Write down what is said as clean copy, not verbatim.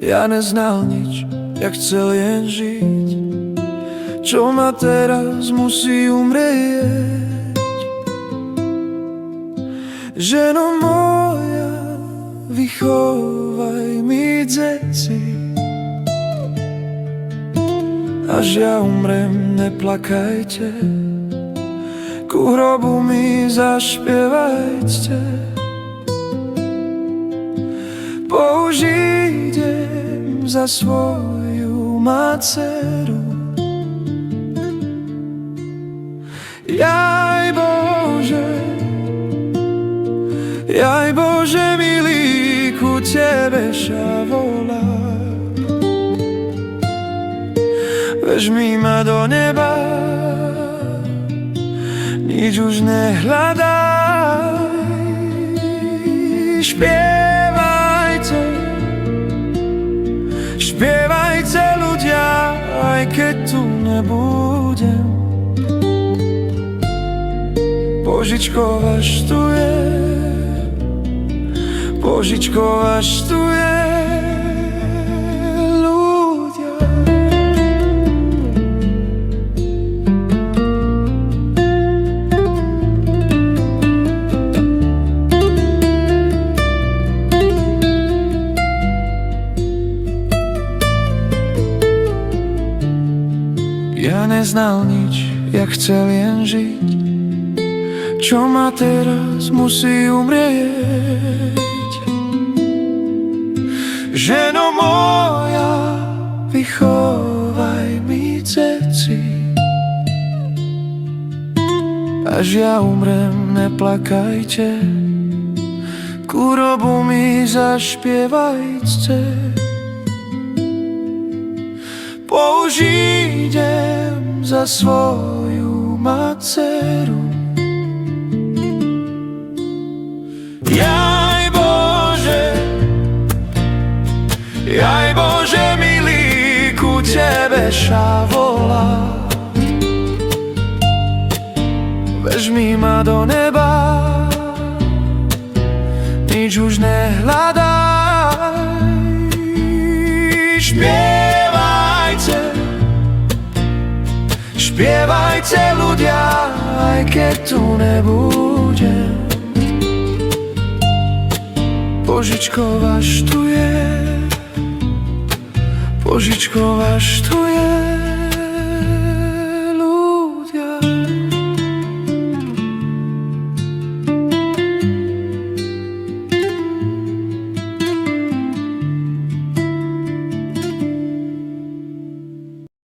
Ja neznal nič, jak chcel jen žiť. Čo ma teraz musí umrieť? Ženo moja, vychovaj mi deti. Až ja umrem, neplakajte, ku hrobu mi zašpievajte. Použijem za svoju dceru. Jaj Bože milý, ku tebe ša volám. Vežmi ma do neba, nič už nehľadaj. Spievajte ľudia, aj keď tu nebudem. Božičko vaštuje, Božičko vaštuje ľudia. Ja neznal nič, jak chcel jen žiť. Čo ma teraz musí umrieť? Ženo moja, vychovaj mi deti. Až ja umrem, neplakajte, ku hrobu mi zašpievajte. Použijem za svoju dceru. Jaj Bože milý, ku tebe ša volá. Vežmi ma do neba, nič už nehľadaj. Spievajte ľudia, aj keď tu nebudem. Božičko vaštuje, Božičko vaštuje.